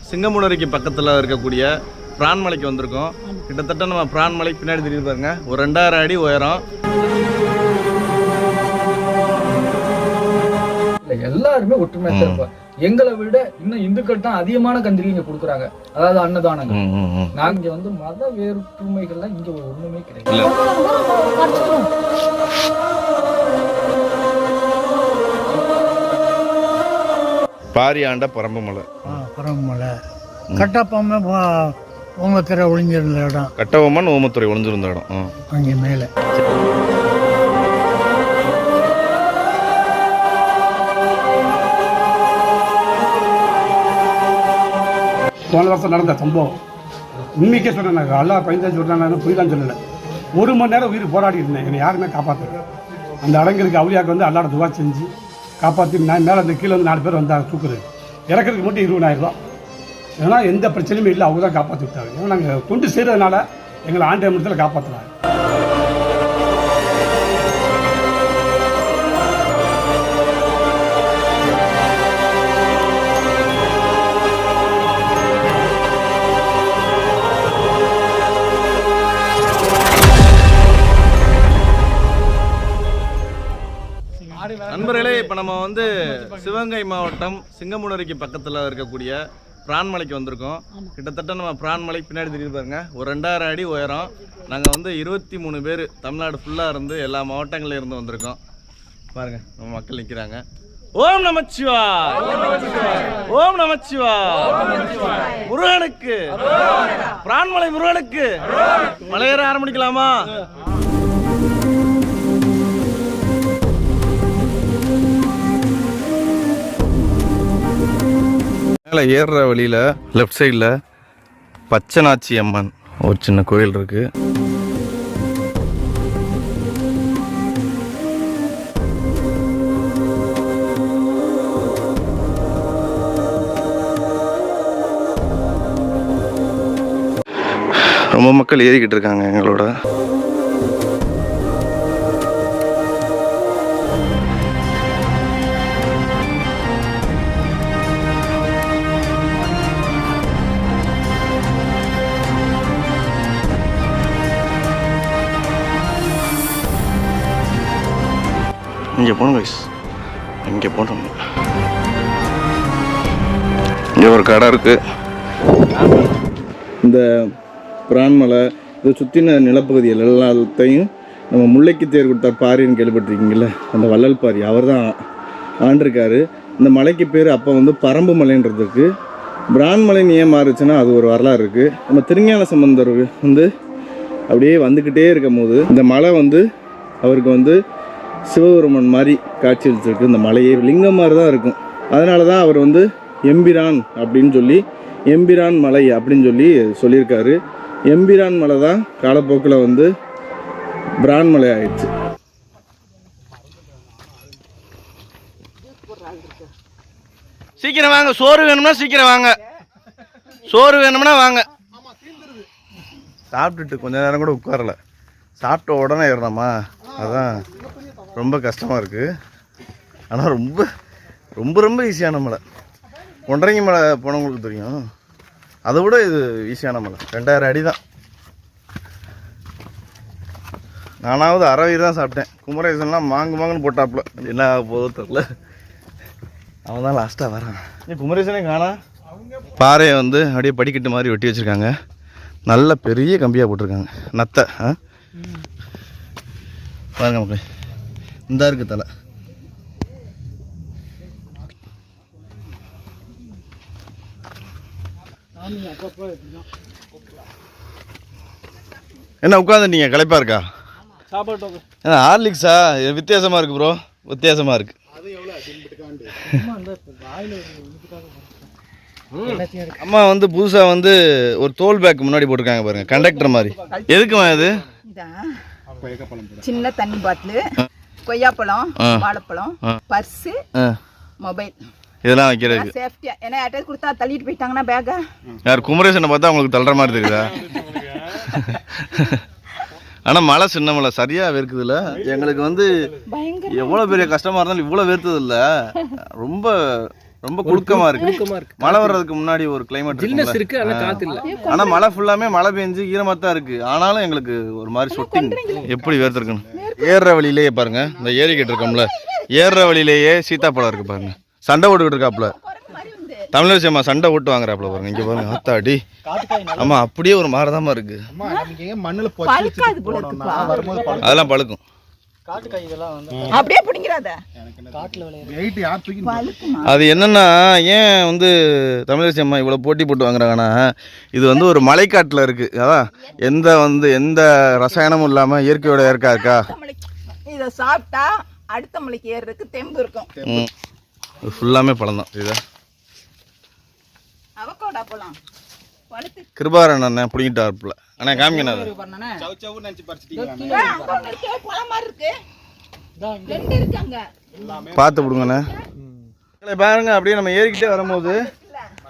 சிங்கமுனரிக்கு பக்கத்தில் இருக்கக்கூடிய பிரான்மலைக்கு வந்திருக்கோம். கிட்டத்தட்ட நம்ம பிரான்மலைக்கு பின்னாடி தெரியுது பாருங்க, ஒரு 2000 அடி உயரம். எல்லாருமே ஒற்றுமையா இருப்பாங்க. எங்களை விட இன்னும் இந்துக்கள் தான் அதிகமான கந்திரி இங்க கொடுக்குறாங்க, அதாவது அன்னதானங்க. நாங்க இங்க வந்து மத வேற்றுமைகள்லாம் இங்க ஒண்ணுமே கிடையாது. பாரியாண்ட பரம்பமலை கட்டப்பொம்மை ஓமத்துறை ஒளிஞ்சிருந்த இடம், கட்டபொம்மன் ஓமத்துறை ஒளிஞ்சிருந்த இடம் அங்கே மேலே. போன வருஷம் நடந்த சம்பவம் உண்மைக்கே சொன்னேன். அல்லா பயந்தான் சொல்கிறாங்க, புரிதான் சொல்லலை. 1 மணி நேரம் உயிர் போராடி இருந்தேன், என்னை யாருமே காப்பாற்றுறது. அந்த அடங்களுக்கு அவுளியாவுக்கு வந்து அல்லாட துவா செஞ்சு காப்பாற்றி நான் மேலே அந்த கீழே வந்து 4 பேர் வந்தாங்க தூக்குறது. இறக்கிறதுக்கு மட்டும் 20,000 ரூபா. ஏன்னா எந்த பிரச்சனையுமே இல்லை, அவங்க தான் காப்பாற்றி விட்டாங்க. ஏன்னா நாங்கள் தொண்டு செய்கிறதுனால எங்களை ஆண்டு மட்டத்தில் காப்பாற்றுறாங்க. நண்பர்களே, இப்போ நம்ம வந்து சிவகங்கை மாவட்டம் சிங்கமுனரிக்கு பக்கத்தில் இருக்கக்கூடிய பிரான்மலைக்கு வந்திருக்கோம். கிட்டத்தட்ட நம்ம பிரான்மலைக்கு பின்னாடி தெரியுது பாருங்க, ஒரு 2000 அடி உயரம். நாங்கள் வந்து 23 பேர் தமிழ்நாடு ஃபுல்லாக இருந்து எல்லா மாவட்டங்களில் இருந்து வந்திருக்கோம். பாருங்க, நம்ம மக்கள் நிற்கிறாங்க. ஓம் நமச்சிவாய், ஓம் நமச்சிவாய். முருகனுக்கு, பிரான்மலை முருகனுக்கு. மலையேற ஆரம்பிக்கலாமா? மேலே ஏறுற வழியில் லெஃப்ட் சைடில் பச்சனாச்சி அம்மன் ஒரு சின்ன கோயில் இருக்கு. ரொம்ப மக்கள் ஏறிக்கிட்டு இருக்காங்க எங்களோட. இங்கே போகணும் கைஸ், இங்கே போனோம். இங்கே ஒரு கடை இருக்குது. இந்த பிரான்மலை இதை சுற்றின நிலப்பகுதிகள் எல்லாத்தையும் நம்ம முல்லைக்கு தேர் கொடுத்தார் பாரின்னு கேள்விப்பட்டிருக்கீங்கள, அந்த வள்ளல் பாரி அவர் தான் ஆண்டிருக்காரு. இந்த மலைக்கு பேர் அப்போ வந்து பரம்பு மலைன்றதுக்கு. பிரான்மலைன்னு ஏன் மாறுச்சுன்னா அது ஒரு வரலாறு இருக்குது. நம்ம திருஞான சம்பந்தர் வந்து அப்படியே வந்துக்கிட்டே இருக்கும் போது இந்த மலை வந்து அவருக்கு வந்து சிவபெருமன் மாதிரி காட்சி அளிச்சிருக்கு. இந்த மலையே லிங்கம் மாதிரி தான் இருக்கும். அதனால தான் அவர் வந்து எம்பிரான் அப்படின்னு சொல்லி எம்பிரான் மலை அப்படின்னு சொல்லியிருக்காரு. எம்பிரான் மலை தான் காலப்போக்கில் வந்து பிரான்மலை ஆயிடுச்சு. சீக்கிரம் வாங்க, சோறு வேணும்னா சீக்கிரம் வாங்க, சோறு வேணும்னா வாங்க. சாப்பிட்டுட்டு கொஞ்ச நேரம் கூட உட்காரல, சாப்பிட்ட உடனே ஏறணுமா, அதான் ரொம்ப கஷ்டமாக இருக்குது. ஆனால் ரொம்ப ரொம்ப ரொம்ப ஈஸியான மலை. ஒன்றரை மலை போனவங்களுக்கு தெரியும், அதை விட இது ஈஸியான மலை. 2000 அடி தான். நானாவது அறவயிறு தான் சாப்பிட்டேன். குமரேசன்லாம் மாங்குன்னு போட்டாப்புல, என்ன போதோ தெரில. அவன் தான் லாஸ்ட்டாக வரான். குமரேசனே காணா. பாறையை வந்து அப்படியே படிக்கட்டு மாதிரி வெட்டி வச்சுருக்காங்க. நல்ல பெரிய கம்பியாக போட்டிருக்காங்க. நத்தை பாருங்க மக்களே, இந்த இருக்கு தலை. என்ன உட்காந்துட்டீங்க, களைப்பா இருக்கா? ஏன்னா ஹார்லிக்ஸா? வித்தியாசமா இருக்கு ப்ரோ, வித்தியாசமா இருக்கு. அம்மா வந்து புதுசா வந்து ஒரு தோல் பேக் முன்னாடி போட்டிருக்காங்க பாருங்க, கண்டக்டர் மாதிரி. எதுக்குமா இது? சின்ன தண்ணி பாட்டில், கொய்யாப்பழம், வாழைப்பழம், பர்ஸு, மொபைல் இதெல்லாம் வைக்கிறது சேஃப்டியா. ஏன்னா யார்ட்டாவது கொடுத்தா தள்ளிட்டு போயிட்டாங்கன்னா பேக்கா. யார் குமரேசனை பார்த்தா உங்களுக்கு தள்ளுற மாதிரி தெரியுதா? ஆனால் மழை சின்ன மழை சரியாக வேர்க்குதுல்ல. எங்களுக்கு வந்து எவ்வளோ பெரிய கஷ்டமாக இருந்தாலும் இவ்வளோ வேர்த்தது இல்லை. ரொம்ப ரொம்ப குளுக்கமாக இருக்குது. மழை வர்றதுக்கு முன்னாடி ஒரு கிளைமேட் இருக்கு, ஆனால் காற்று இல்லை. ஆனால் மழை ஃபுல்லாமே மழை பெஞ்சு ஈரமாக தான் இருக்குது. ஆனாலும் எங்களுக்கு ஒரு மாதிரி சொட்டிங் எப்படி வேர்த்துருக்குன்னு. ஏறுற வழியிலேயே பாருங்க, இந்த ஏரிக்கிட்டு இருக்கோம்ல, ஏறுற வழியிலேயே சீத்தாப்பழம் இருக்குது பாருங்க. சண்டை ஓட்டுக்கிட்டு இருக்காப்புல தமிழரசி அம்மா, சண்டை ஓட்டு வாங்குறாப்புல பாருங்க. இங்கே பாருங்க ஆத்தாடி. ஆமாம், அப்படியே ஒரு மாறதாமா இருக்குது. அதெல்லாம் பழுக்கும். அப்படியே பிடிங்கிறாத. அது என்னன்னா, ஏன் வந்து தமிழரசி அம்மா இவ்வளோ போட்டி போட்டு வாங்குறாங்கன்னா, இது வந்து ஒரு மலைக்காட்டில் இருக்குது. அதான் எந்த ரசாயனமும் இல்லாமல் இயற்கையோட இயற்கா இருக்கா. இதை சாப்பிட்டா அடுத்த மலைக்கு ஏறுறதுக்கு தெம்பு இருக்கும். ஃபுல்லாமே பழம் தான். இதா அவகோடா பழம் பழுத்து கிருபாரன் அண்ணன் பிடிங்கிட்டாருப்புல. அண்ணா காமிக்கண்ணா அது பழம் மாதிரி இருக்கு. ரெண்டு இருக்காங்க, பார்த்து விடுங்கண்ணே. பாருங்க, அப்படியே நம்ம ஏறிக்கிட்டே வரும்போது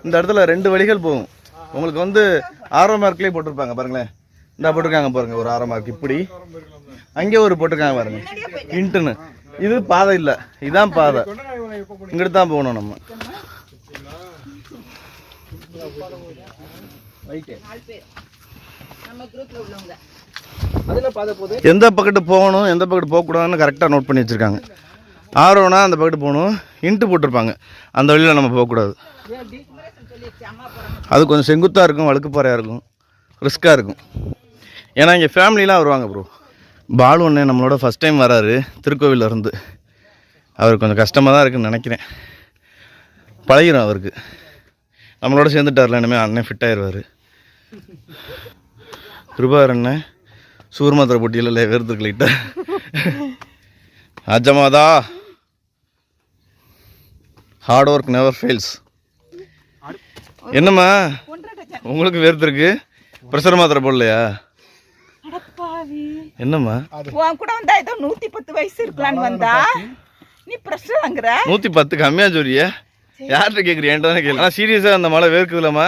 இந்த இடத்துல 2 வழிகள் போகும். உங்களுக்கு வந்து ஆரோ மார்க்லேயே போட்டிருப்பாங்க பாருங்களேன். இந்த போட்டிருக்காங்க பாருங்க, ஒரு ஆரோ மார்க். இப்படி அங்கே ஒரு போட்டிருக்காங்க பாருங்க, இன்ட்டுன்னு. இது பாதை இல்லை, இதுதான் பாதை. இங்கிட்டு தான் போகணும் நம்ம. எந்த பக்கத்து போகணும், எந்த பக்கத்து போகக்கூடாதுன்னு கரெக்டாக நோட் பண்ணி வச்சுருக்காங்க. ஆரோனா அந்த பக்கத்து போகணும், இன்ட்டு போட்டிருப்பாங்க. அந்த வழியில் நம்ம போகக்கூடாது. அது கொஞ்சம் செங்குத்தாக இருக்கும், வழுக்குப்பாறையாக இருக்கும், ரிஸ்க்காக இருக்கும். ஏன்னா இங்கே ஃபேமிலிலாம் வருவாங்க ப்ரோ. பாலு அண்ணன் நம்மளோட ஃபஸ்ட் டைம் வராரு திருக்கோவிலில் இருந்து. அவர் கொஞ்சம் கஷ்டமாக தான் இருக்குன்னு நினைக்கிறேன். பழகிடும் அவருக்கு. நம்மளோட சேர்ந்துட்டார்ல, இனிமேல் அண்ணன் ஃபிட் ஆயிடுவார். கிருபார் அண்ணன் சூர்மாத்திரை போட்டியில் வேர்த்துக்கலிட்ட அஜமாதா. Hard work never fails. என்னம்மா உங்களுக்கு வேர்த்துருக்கு? ப்ரெஷர் மாத்திரை போடலையா? என்னம்மா உன் கூட வந்தா ஏதோ 110 வயசு இருக்கலான்னு வந்தா நீ பிரஷர் வாங்குற. 110 கம்மியா சொல்றியா? யார்கிட்ட கேட்குறீ? என்கிட்ட தானே கேள்வி. ஆனால் சீரியஸாக அந்த மழை வேர்க்குதுலம்மா.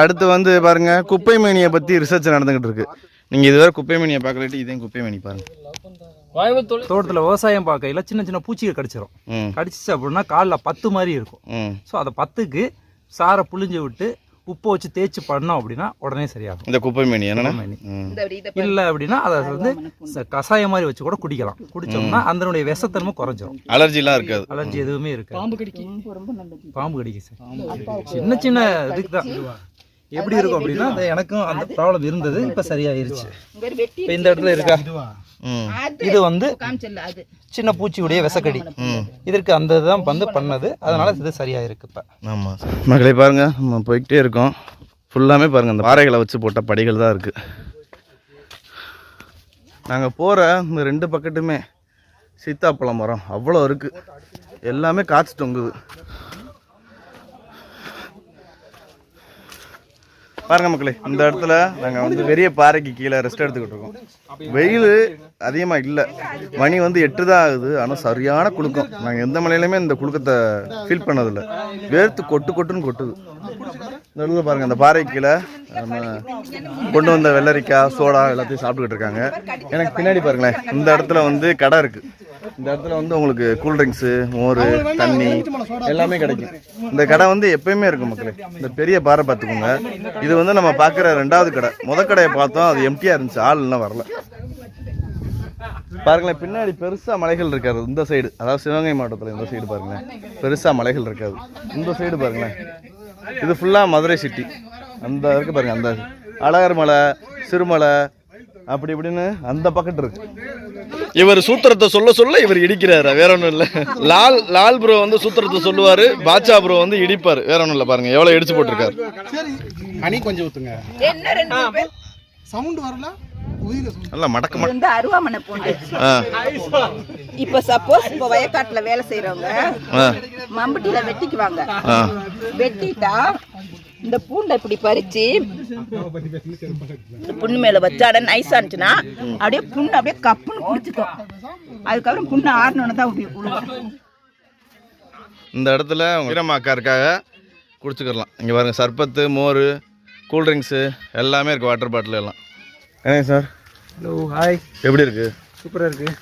அடுத்து வந்து பாருங்க, குப்பை மேனியை பற்றி ரிசர்ச் நடந்துகிட்டு இருக்கு. நீங்கள் இதுவரை குப்பை மேனியை பார்க்கலாட்டி இதையும் குப்பை மேனி பாருங்க. தோட்டத்தில் விவசாயம் பார்க்கையில சின்ன சின்ன பூச்சிகள் கடிச்சிடும். கடிச்சிச்சு அப்படின்னா காலில் 10 மாதிரி இருக்கும். ஸோ அதை 10க்கு சாரை புளிஞ்சு விட்டு உப்பு வச்சு தேய்ச்சி பண்ணோம் அப்படின்னா உடனே சரியாகும். இந்த குப்பை மேனி என்னன்னா, இல்ல அப்படின்னா அதை வந்து கசாயம் மாதிரி வச்சு கூட குடிக்கலாம். குடிச்சோம்னா அதனுடைய விஷத்தன்மை குறைஞ்சிரும். அலர்ஜிலாம் இருக்காது. அலர்ஜி எதுவுமே இருக்காது. பாம்பு கடிக்கும் சார். சின்ன சின்ன இதுக்கு தான். எப்படி இருக்கும் அப்படின்னா, எனக்கும் அந்த ப்ராப்ளம் இருந்தது, இப்போ சரியாயிருச்சு. இப்போ இந்த இடத்துல இருக்கா, இது வந்து சின்ன பூச்சியுடைய விசக்கடி. இதற்கு அந்த இதுதான் வந்து பண்ணது, அதனால இது சரியா இருக்கு. இப்போ ஆமாம் மகளே பாருங்க, நம்ம போய்கிட்டே இருக்கோம். ஃபுல்லாமே பாருங்க, அந்த பாறைகளை வச்சு போட்ட படிகள் தான் இருக்கு. நாங்கள் போகிற இந்த 2 பக்கத்துமே சீத்தாப்பழம் மரம் அவ்வளோ இருக்கு. எல்லாமே காய்ச்சி தொங்குது பாருங்க மக்களே. இந்த இடத்துல நாங்கள் வந்து பெரிய பாறைக்கு கீழே ரெஸ்ட் எடுத்துக்கிட்டு இருக்கோம். வெயில் அதிகமாக இல்லை, மணி வந்து 8 தான் ஆகுது. ஆனால் சரியான குளுக்கம். நாங்கள் எந்த மலையிலுமே இந்த குளுக்கத்தை ஃபீல் பண்ணதில்லை. வேர்த்து கொட்டுன்னு கொட்டுது. இந்த இடத்துல பாருங்கள், அந்த பாறைக்கு கீழே நம்ம கொண்டு வந்த வெள்ளரிக்காய் சோடா எல்லாத்தையும் சாப்பிட்டுக்கிட்டு இருக்காங்க. எனக்கு பின்னாடி பாருங்களேன், இந்த இடத்துல வந்து கடை இருக்குது. இந்த இடத்துல வந்து உங்களுக்கு கூல்ட்ரிங்க்ஸு, மோர், தண்ணி எல்லாமே கிடைக்கும். இந்த கடை வந்து எப்பயுமே இருக்கும் மக்களே. இந்த பெரிய பாறை பார்த்துக்கோங்க. இது வந்து நம்ம பார்க்குற 2வது கடை. முதல் கடையை பார்த்தோம், அது எம்டியாக இருந்துச்சு, ஆள் இன்னும் வரல. பாருங்களேன், பின்னாடி பெருசாக மலைகள் இருக்காது இந்த சைடு. அதாவது சிவகங்கை மாவட்டத்தில் இந்த சைடு பாருங்களேன், பெருசாக மலைகள் இருக்காது. இந்த சைடு பாருங்களேன், இது ஃபுல்லாக மதுரை சிட்டி. அந்த இருக்கு பாருங்க, அந்த அழகர் மலை, சிறுமலை, அப்படி இப்படின்னு அந்த பக்கத்து இருக்கு. இவர் சூத்திரத்தை சொல்ல இவர் இடிக்கிறாரு, வேற ஒன்றும் இல்லை. லால் ப்ரோ வந்து சூத்திரத்தை சொல்லுவாரு, பாட்சா ப்ரோ வந்து இடிப்பாரு, வேற ஒன்றும் இல்லை. பாருங்க எவ்வளோ இடிச்சு போட்டிருக்காரு. ஹனி கொஞ்சம் ஊத்துங்க. என்ன 2 பேர் சவுண்ட் வரல, நல்லா மடக்க இந்த அருவாமனை பூண்டு. இப்ப சப்போஸ் இப்ப வயக்காட்டுல வேலை செய்யறவங்க மம்பட்டியில வெட்டிக்குவாங்க. வெட்டிட்டா இந்த பூண்டை இப்படி பறிச்சு புண்ணு மேல வச்சாட நைஸா இருந்துச்சுன்னா அப்படியே புண்ணு அப்படியே கப்புன்னு குடிச்சுக்கும். அதுக்கப்புறம் புண்ணு ஆறணுன்னு தான் விழுவும். இந்த இடத்துல வீரமாக்காருக்காக குடிச்சுக்கலாம். இங்கே பாருங்கள், சர்பத்து, மோர், கூல்ட்ரிங்க்ஸு எல்லாமே இருக்குது, வாட்டர் பாட்டில் எல்லாம். ஏங்க சார், ஹலோ, ஹாய். எப்படி இருக்குது? சூப்பராக இருக்குது.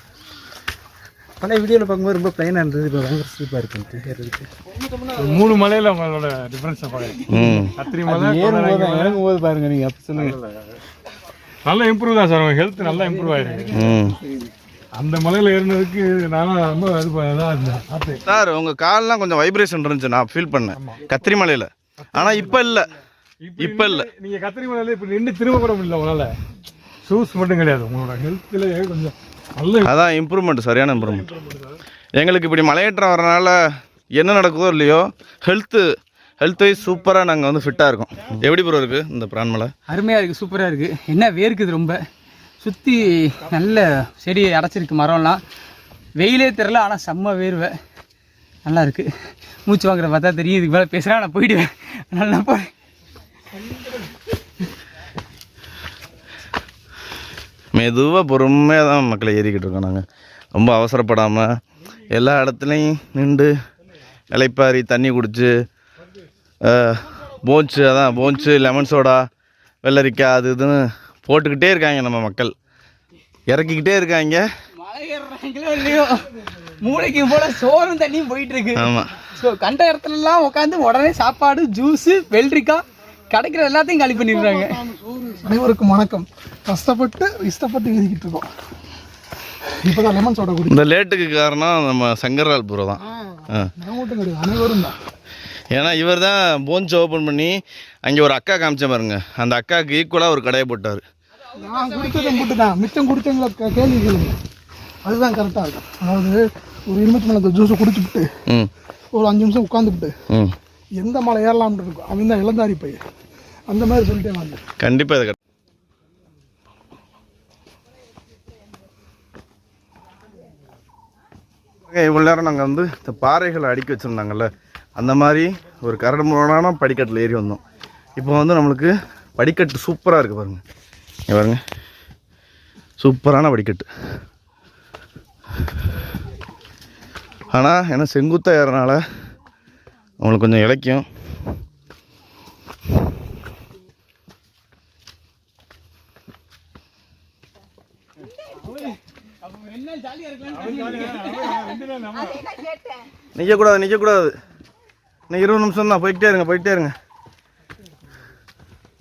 பழைய வீடியோவில் பார்க்கும்போது ரொம்ப பிளைனாக இருந்தது, இப்போ பயங்கர சூப்பராக இருக்குன்ட்டு ஏறதுக்கு. 3 மலையில உங்களோட டிஃபரன்ஸை பாருங்க. கத்திரி மலை இறங்கும் போது பாருங்க, நீங்கள் அப்போ சொல்லுங்கள். நல்லா இம்ப்ரூவ் தான் சார், உங்கள் ஹெல்த் நல்லா இம்ப்ரூவ் ஆயிருக்கு. அந்த மலையில் ஏறினதுக்கு நானும் ரொம்ப இதாக இருந்தேன் சார். உங்கள் கால்லாம் கொஞ்சம் வைப்ரேஷன் இருந்துச்சு, நான் ஃபீல் பண்ணேன் கத்திரி மலையில். ஆனால் இப்போ இல்லை, இப்போ இல்லை. நீங்கள் கத்திரி மலையில் இப்போ நின்று திரும்ப கூட முடியல உங்களால். ஷூஸ் மட்டும் கிடையாது, உங்களோட ஹெல்த்தில் கொஞ்சம் நல்ல அதான் இம்ப்ரூவ்மெண்ட், சரியான இம்ப்ரூவ்மெண்ட். எங்களுக்கு இப்படி மலையேற்றம் வரனால என்ன நடக்குதோ இல்லையோ ஹெல்த் வைஸ் சூப்பராக நாங்கள் வந்து ஃபிட்டாக இருக்கோம். எப்படி ப்ரோ இருக்குது இந்த பிரான்மலை? அருமையாக இருக்குது, சூப்பராக இருக்குது. என்ன வேர்க்குது ரொம்ப, சுற்றி நல்ல செடி அடைச்சிருக்கு மரம்லாம். வெயிலே தெரில, ஆனால் செம்ம வேர்வை, நல்லா இருக்குது. மூச்சு வாங்குற பார்த்தா தெரியும். இதுக்கு மேலே பேசுகிறேன், நான் போயிடுவேன். நல்லா போய் மெதுவாக பொறுமையாக தான் மக்களை ஏறிக்கிட்டு இருக்கோம் நாங்கள். ரொம்ப அவசரப்படாமல் எல்லா இடத்துலையும் நின்று இலைப்பாரி தண்ணி குடிச்சு போன்ச்சு லெமன் சோடா வெள்ளரிக்காய் அது இதுன்னு போட்டுக்கிட்டே இருக்காங்க நம்ம மக்கள், இறக்கிக்கிட்டே இருக்காங்க. மழை ஏறுறாங்களோ இல்லையோ, மூளைக்கு போல சோறும் தண்ணியும் போயிட்டு இருக்கு. ஆமாம், ஸோ கண்ட இடத்துலலாம் உட்காந்து உடனே சாப்பாடு, ஜூஸு, வெள்ளரிக்காய் கிடைக்கிற எல்லாத்தையும் காலி பண்ணிடுறாங்க. அனைவருக்கும் வணக்கம். கஷ்டப்பட்டு இஷ்டப்பட்டு எழுதிக்கிட்டு இருக்கோம். இப்போதான் லெமன் சோடா குடி. இந்த லேட்டுக்கு காரணம் நம்ம சங்கர்லால் ப்ரோ தான். நான் மட்டும் கிடையாது, அனைவரும் தான். ஏன்னா இவர் தான் போன்ஸ் ஓப்பன் பண்ணி அங்கே ஒரு அக்கா காமிச்ச பாருங்க, அந்த அக்காவுக்கு ஈக்குவலாக ஒரு கடையை போட்டார். நான் குடித்ததை போட்டு தான் மிச்சம் குடித்தவங்களை கேள்வி கேளுங்க, அதுதான் கரெக்டாக இருக்கும். அதாவது ஒரு எலுமிச்சம்பழத்தை ஜூஸை குடிச்சுட்டு ஒரு 5 நிமிஷம் உட்காந்துக்கிட்டு எந்த மலை ஏறலாம்னு இருக்கும், அவன் தான் இளந்தாரி பையன், அந்த மாதிரி சொல்லிட்டே வாங்க. கண்டிப்பாக இது இவ்வளோ நேரம் நாங்கள் வந்து இந்த பாறைகளை அடுக்கி வச்சுருந்தாங்கல்ல, அந்த மாதிரி ஒரு கரடுமுரடான படிக்கட்டில் ஏறி வந்தோம். இப்போ வந்து நம்மளுக்கு படிக்கட்டு சூப்பராக இருக்குது பாருங்கள். இங்கே பாருங்க, சூப்பரான படிக்கட்டு. ஆனால் ஏன்னா செங்குத்தாக ஏறனால அவங்களுக்கு கொஞ்சம் இலக்கியம். நிற்கக்கூடாது. இன்னும் 20 நிமிஷம் தான், போய்கிட்டே இருங்க.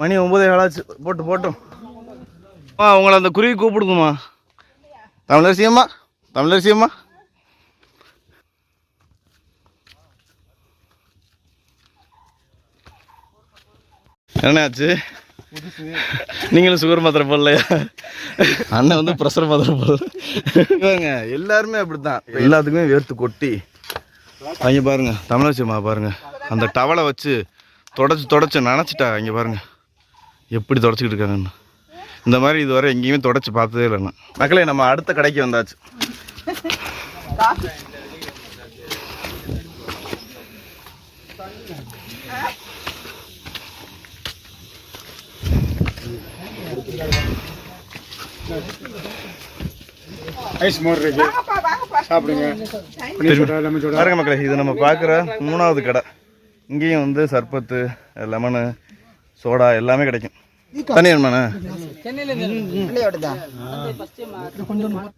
மணி 9 ஆச்சு, போட்டும். உங்களை அந்த குருவி கூப்பிடுக்குமா? தமிழரசியம்மா என்னாச்சு? நீங்களும் சுகர் மாத்திரை போடலையா? அண்ணன் வந்து ப்ரெஷர் மாத்திரை போடல. எல்லாருமே அப்படித்தான், எல்லாத்துக்குமே வேர்த்து கொட்டி. அங்கே பாருங்க தமிழரசியம்மா பாருங்க, அந்த டவலை வச்சு தொடச்சி நினச்சிட்டா. இங்கே பாருங்க எப்படி தொடச்சிக்கிட்டு இருக்காங்கன்னு. இந்த மாதிரி இதுவரை எங்கேயுமே தொடச்சி பார்த்ததே இல்லைண்ணா. மக்களே, நம்ம அடுத்த கடைக்கு வந்தாச்சு. ஐஸ் மோர் இருக்கு, சாப்பிடுங்க. பாருங்க மக்களே, இது நம்ம பார்க்குற 3வது கடை. இங்கேயும் வந்து சர்பத்து, லெமனு, சோடா எல்லாமே கிடைக்கும். தண்ணி வேணுமாண்ணே?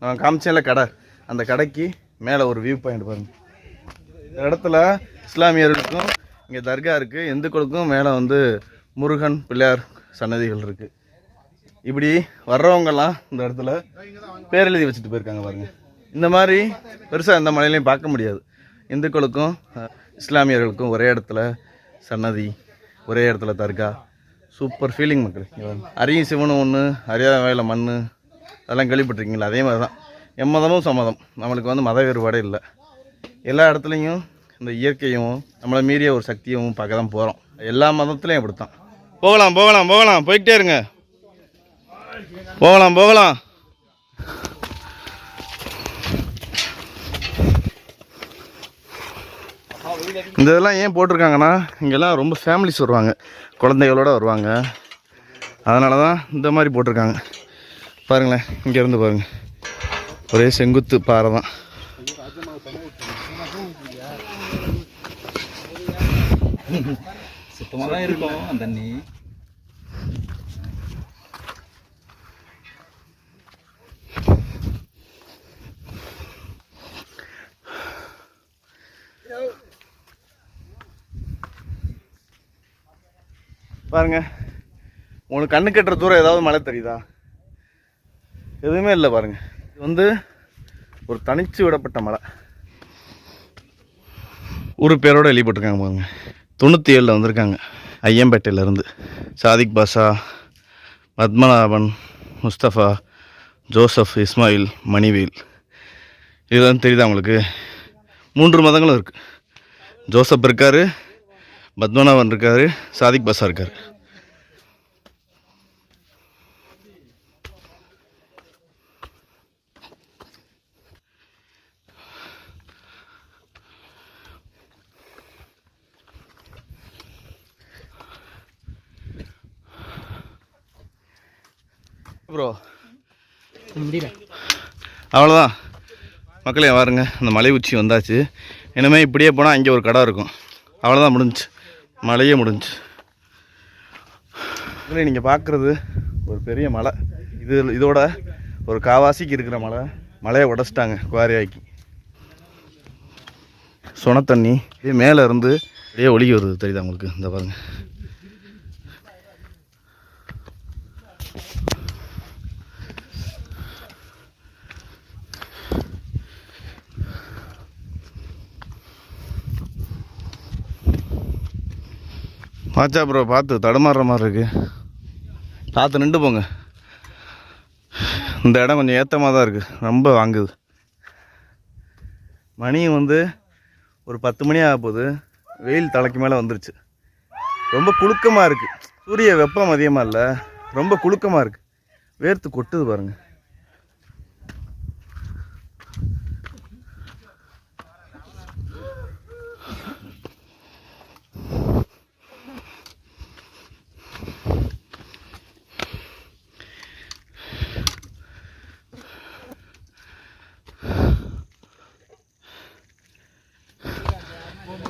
நான் காமிச்சேன்ல கடை, அந்த கடைக்கு மேலே ஒரு வியூ பாயிண்ட் பாருங்க. இந்த இடத்துல இஸ்லாமியர்களுக்கும் இங்கே தர்கா இருக்குது, இந்துக்களுக்கும் மேலே வந்து முருகன் பிள்ளையார் சன்னதிகள் இருக்குது. இப்படி வர்றவங்கெல்லாம் இந்த இடத்துல பேரெழுதி வச்சுட்டு போயிருக்காங்க பாருங்கள். இந்த மாதிரி பெருசாக எந்த மலையிலையும் பார்க்க முடியாது. இந்துக்களுக்கும் இஸ்லாமியர்களுக்கும் ஒரே இடத்துல சன்னதி, ஒரே இடத்துல தர்கா. சூப்பர் ஃபீலிங் மக்கள். அரியும் சிவனும் ஒன்று, அறியாத வயலில் மண், அதெல்லாம் கேள்விப்பட்டிருக்கீங்களா? அதே மாதிரி தான் எம்மதமும் சம்மதம். நம்மளுக்கு வந்து மத வேறுபாடே இல்லை. எல்லா இடத்துலையும் இந்த இயற்கையும் நம்மளை மீறிய ஒரு சக்தியும் பார்க்க தான் போகிறோம். எல்லா மதத்துலையும் அப்படித்தான். போகலாம், போய்கிட்டே இருங்க. போகலாம். இந்த இதெல்லாம் ஏன் போட்டிருக்காங்கன்னா, இங்கெல்லாம் ரொம்ப ஃபேமிலிஸ் வருவாங்க, குழந்தைகளோடு வருவாங்க. அதனால தான் இந்த மாதிரி போட்டிருக்காங்க. பாருங்களேன், இங்கேருந்து பாருங்கள், ஒரே செங்குத்து பாறை தான். சுத்தமாக தான் இருக்கும் அந்த தண்ணி. பாருங்க, உங்களுக்கு கண்ணு கட்டுற தூரம் ஏதாவது மலை தெரியுதா? எதுவுமே இல்லை பாருங்க. இது வந்து ஒரு தனிச்சு விடப்பட்ட மலை. ஊர் பேரோடு எழுதிப்பட்டிருக்காங்க பாருங்க. 97 வந்திருக்காங்க ஐயம்பேட்டையிலேருந்து. சாதிக் பாஷா, பத்மநாபன், முஸ்தபா, ஜோசப், இஸ்மாயில், மணிவேல். இதெல்லாம் தெரியுதா உங்களுக்கு? 3 மதங்களும் இருக்குது. ஜோசப் இருக்கார், பத்மநாபன் இருக்கார், சாதிக் பாஷா இருக்கார். ப்ரோ முடியல. அவ்வளோதான் மக்களே, பாருங்க அந்த மலை உச்சி வந்தாச்சு. இனிமேல் இப்படியே போனால் அங்கே ஒரு கடை இருக்கும். அவ்வளோதான், முடிஞ்சுச்சு, மலையே முடிஞ்சுச்சு. மக்களே நீங்கள் பார்க்குறது ஒரு பெரிய மலை. இதோட ஒரு காவாசிக்கு இருக்கிற மலையை உடச்சிட்டாங்க குவாரியாக்கி. சொன தண்ணி இதே மேலே இருந்து அப்படியே ஒழுகி வருது, தெரியுதா உங்களுக்கு? இந்த பாருங்க. வாச்சா ப்ரோ, பார்த்து தடுமாறுற மாதிரி இருக்குது. பார்த்து நின்று போங்க. இந்த இடம் கொஞ்சம் ஏற்றமாக தான் இருக்குது, ரொம்ப வாங்குது. மணி வந்து ஒரு 10 மணி ஆக போகுது. வெயில் தலைக்கு மேலே வந்துருச்சு. ரொம்ப குளுக்கமாக இருக்குது. சூரிய வெப்பம் அதிகமாக இல்லை, ரொம்ப குளுக்கமாக இருக்குது. வேர்த்து கொட்டுது பாருங்கள்.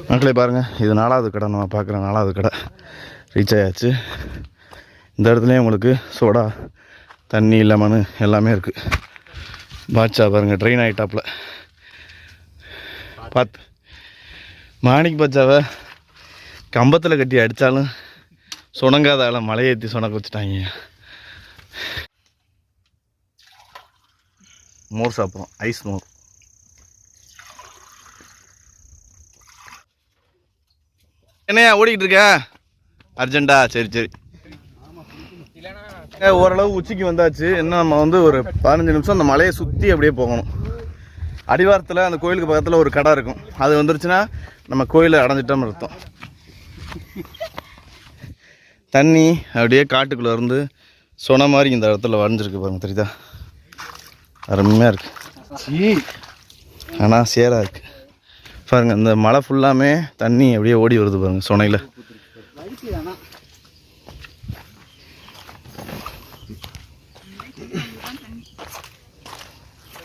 மக்களே பாருங்கள், இது 4வது கடை. நம்ம பார்க்குற 4வது கடை ரீச் ஆயாச்சு. இந்த இடத்துலையும் உங்களுக்கு சோடா, தண்ணி, லெமனு எல்லாமே இருக்குது. பாட்சா பாருங்கள், ட்ரெயின் ஆகிட்டாப்பில். பார்த்து மாணிக் பாட்சாவை கம்பத்தில் கட்டி அடித்தாலும் சுணங்காத ஆளை மலையேற்றி சுணக்க வச்சுட்டாங்க. மோர் சாப்பிட்றோம், ஐஸ் மோர். என்னையா ஓடிக்கிட்டு இருக்க அர்ஜென்ட்டா? சரி சரி, ஓரளவு உச்சிக்கு வந்தாச்சு. இன்னும் நம்ம வந்து ஒரு 15 நிமிஷம் அந்த மலையை சுற்றி அப்படியே போகணும். அடிவாரத்தில் அந்த கோயிலுக்கு பக்கத்தில் ஒரு கடை இருக்கும். அது வந்துருச்சுன்னா நம்ம கோயிலை அடைஞ்சிட்டோம்னு அர்த்தம். தண்ணி அப்படியே காட்டுக்குள்ளே இருந்து சொன்ன மாதிரி இந்த இடத்துல வரைஞ்சிருக்கு பாருங்க, தெரியுதா? அருமையாக இருக்குது, ஆனால் சேராக இருக்குது பாருங்கள். இந்த மலை ஃபுல்லாமே தண்ணி அப்படியே ஓடி வருது பாருங்கள் சொனையில்.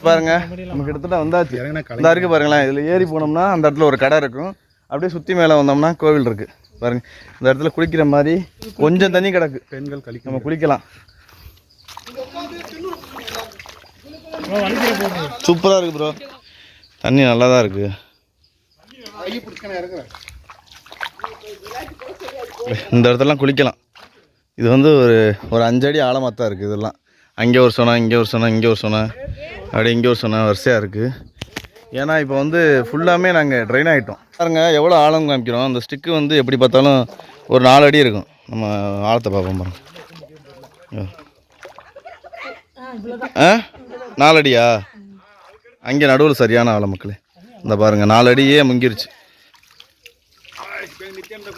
பாருங்க, நம்ம கிட்டத்தட்ட வந்தாச்சு. இந்த இருக்கு பாருங்களேன். இதில் ஏறி போனோம்னா அந்த இடத்துல ஒரு கடை இருக்கும். அப்படியே சுற்றி மேலே வந்தோம்னா கோவில் இருக்குது பாருங்க. இந்த இடத்துல குளிக்கிற மாதிரி கொஞ்சம் தண்ணி கிடக்கு, பெண்கள் நம்ம குளிக்கலாம். சூப்பராக இருக்குது ப்ரோ, தண்ணி நல்லா தான் இருக்குது. இந்த இடத்துலலாம் குளிக்கலாம். இது வந்து ஒரு 5 அடி ஆழமாக தான் இருக்குது. இதெல்லாம் அங்கே ஒரு சொன்ன, இங்கே ஒரு சொன்ன, இங்கே ஒரு சொன்ன, அப்படியே இங்கே ஒரு சொன்ன, வரிசையாக இருக்குது. ஏன்னா இப்போ வந்து ஃபுல்லாமே நாங்கள் ட்ரெயின் ஆகிட்டோம். பாருங்க எவ்வளோ ஆழம் காமிக்கிறோம். அந்த ஸ்டிக்கு வந்து எப்படி பார்த்தாலும் ஒரு 4 அடி இருக்கும். நம்ம ஆழத்தை பார்ப்போம் பாருங்க. 4 அடியா? அங்கே நடுவில் சரியான ஆழம் மக்களே. இந்த பாருங்கள் 4 அடியே முங்கிருச்சு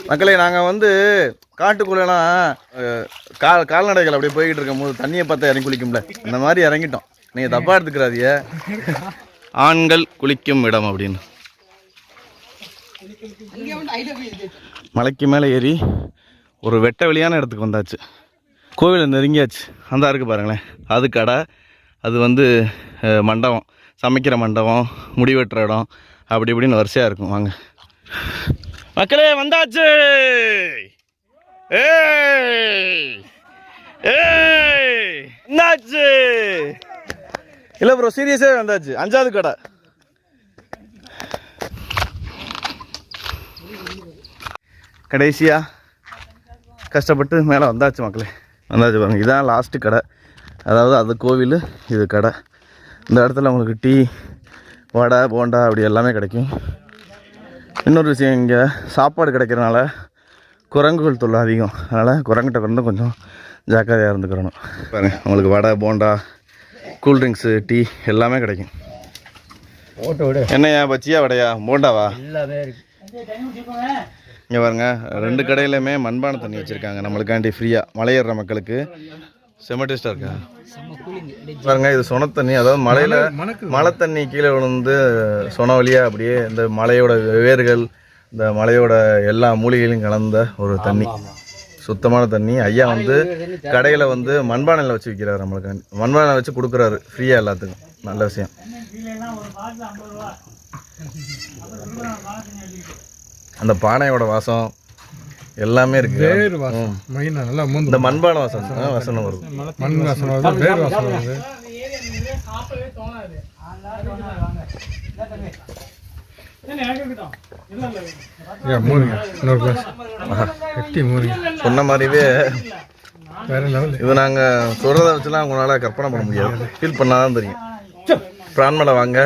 மக்களே. நாங்கள் வந்து காட்டுக்குள்ளெல்லாம் கால்நடைகள் அப்படியே போய்கிட்டு இருக்கும் போது தண்ணியை பார்த்தா இறங்கி குளிக்கும்ல, இந்த மாதிரி இறங்கிட்டோம். நீங்கள் தப்பாக எடுத்துக்கிறாதிய. ஆண்கள் குளிக்கும் இடம் அப்படின்னு. மலைக்கு மேலே ஏறி ஒரு வெட்ட வெளியான இடத்துக்கு வந்தாச்சு. கோவிலை நெருங்கியாச்சு. அந்த இருக்குது பாருங்களேன், அது கடை. அது வந்து மண்டபம், சமைக்கிற மண்டபம், முடி வெட்டுற இடம், அப்படி இப்படின்னு வரிசையாக இருக்கும். வாங்க மக்களே, வந்தாச்சு. வந்தாச்சு இல்லை ப்ரோ, சீரியஸாக வந்தாச்சு. 5வது கடை. கடைசியாக கஷ்டப்பட்டு மேலே வந்தாச்சு மக்களே, வந்தாச்சு பாருங்கள். இதான் லாஸ்ட்டு கடை, அதாவது அது கோவில், இது கடை. இந்த இடத்துல உங்களுக்கு டீ, வடை, போண்டா அப்படி எல்லாமே கிடைக்கும். இன்னொரு விஷயம், இங்கே சாப்பாடு கிடைக்கிறனால குரங்குகள் தொல்லை அதிகம், அதனால் குரங்கிட்ட வந்து கொஞ்சம் ஜாக்கிரதையாக இருந்துக்கிறணும். பாருங்க, உங்களுக்கு வடை, போண்டா, கூல்ட்ரிங்க்ஸு, டீ எல்லாமே கிடைக்கும். என்னையா பச்சியா வடையா போண்டாவா? இங்கே பாருங்க, 2 கடையிலுமே மண்பானை தண்ணி வச்சுருக்காங்க நம்மளுக்காண்டி ஃப்ரீயாக, மலையேறுற மக்களுக்கு. செம டேஸ்ட்டாக இருக்கா பாருங்க. இது சொன தண்ணி, அதாவது மலையில் மழை தண்ணி கீழே விழுந்து சொன வழியாக அப்படியே இந்த மலையோட வேர்கள், இந்த மலையோட எல்லா மூலிகையிலும் கலந்த ஒரு தண்ணி, சுத்தமான தண்ணி. ஐயா வந்து கடையில் வந்து மண்பானையில் வச்சு விற்கிறாரு நம்மளுக்காண்டி, மண்பானை வச்சு கொடுக்குறாரு ஃப்ரீயாக எல்லாத்துக்கும். நல்ல விஷயம். அந்த பானையோட வாசம் எல்லாமே இருக்கு. இந்த மண்பானை வாசம் வாசனை வருது, மண் வாசனை வருது, வேர் வாசனை வருது. சொன்ன மாதிரியே இது நாங்கள் சொல்கிறத வச்சுலாம் உங்களால் கற்பனை பண்ண முடியாது, ஃபீல் பண்ணாதான் தெரியும். பிரான்மலை வாங்க,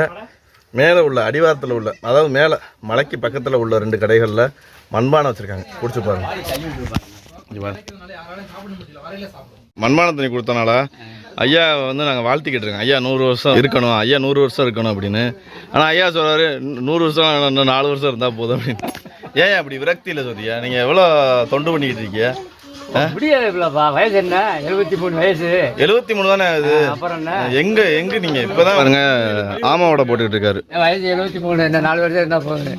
மேலே உள்ள அடிவாரத்தில் உள்ள, அதாவது மேலே மலைக்கு பக்கத்தில் உள்ள 2 கடைகளில் மண்பானை வச்சுருக்காங்க, குடிச்சு பாருங்க. மண்பானை தண்ணி கொடுத்தனால ஐயா வந்து நாங்கள் வாழ்த்திக்கிட்டு இருக்கோம், ஐயா 100 வருஷம் இருக்கணும், ஐயா 100 வருஷம் இருக்கணும் அப்படின்னு. ஆனால் ஐயா சொல்கிறாரு 100 வருஷம் இன்னும் 4 வருஷம் இருந்தால் போதும் அப்படின்னு. ஏன் அப்படி விரக்தியில் சொல்றியா? நீங்கள் எவ்வளோ தொண்டு பண்ணிக்கிட்டு இருக்கீங்க? வயசு என்ன? 73 வயசு. 73 தானே அது? அப்புறம் எங்க நீங்க இப்பதான் பாருங்க, ஆமாவோட போட்டுக்கிட்டு இருக்காரு. வயசு 73, என்ன 4 வருஷம் இருந்தா போகுது.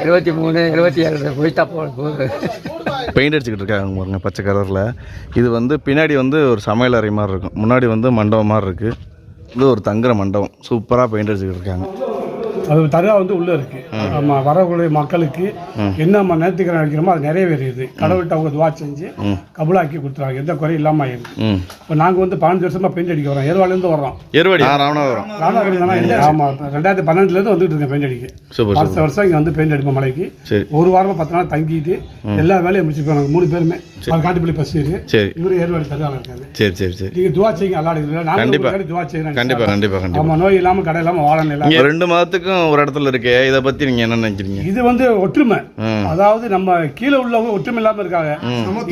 73, 77 போயிட்டா போகுது. பெயிண்ட் அடிச்சுக்கிட்டு இருக்காங்க பாருங்க, பச்சை கலர்ல. இது வந்து பின்னாடி வந்து ஒரு சமையல் அறை மாதிரி இருக்கும், முன்னாடி வந்து மண்டபம் மாதிரி இருக்கு. இது ஒரு தங்குற மண்டபம், சூப்பரா பெயிண்ட் அடிச்சுக்கிட்டு இருக்காங்க. அது தர்கா வந்து உள்ளே இருக்குது. நம்ம வரக்கூடிய மக்களுக்கு என்ன நேர்த்திக்கடன் வைக்கிறோமோ அது நிறைவேறிடுது. கடவுள்கிட்ட அவங்க துவா செஞ்சு கபுலாக்கி கொடுத்துருவாங்க, எந்த குறையும் இல்லாமல் ஆயிடுது. இப்போ நாங்கள் வந்து 15 வருஷமாக பெயிண்ட் அடிக்க வரோம், ஏர்வாடிலேருந்து வரோம். ராமநாதபுரம் தானே? ஆமாம், 2012 வந்துட்டு இருக்கேன் பெயிண்ட் அடிக்க. வருஷம் இங்கே வந்து பெயிண்ட் அடிப்போம் மலைக்கு. ஒரு வாரமாக 10 நாள் தங்கிட்டு எல்லா வேலையும் முடிச்சுட்டு போனாங்க 3 பேருமே. காட்டுப்பள்ளி பஸ் இவரு ஏர்வாடி தர்காவில் இருக்காரு. சரி சரி சரி, நீங்கள் துவா செய்யுங்க, அல்லாடுங்க. நாங்கள் துவா செய்கிறேன். கண்டிப்பாக கண்டிப்பாக கண்டிப்பாக. ஆமாம், நோய் இல்லாமல் கடை இல்லாமல் வாழணும். எல்லாம் 2 மாதத்துக்கும் ஒரு இடத்துல இருக்கே, இதை பத்தி நீங்க என்ன நினைக்கிறீங்க? இது வந்து ஒற்றுமை, அதாவது நம்ம கீழே உள்ளவங்க ஒற்றுமை இல்லாம இருக்காங்க,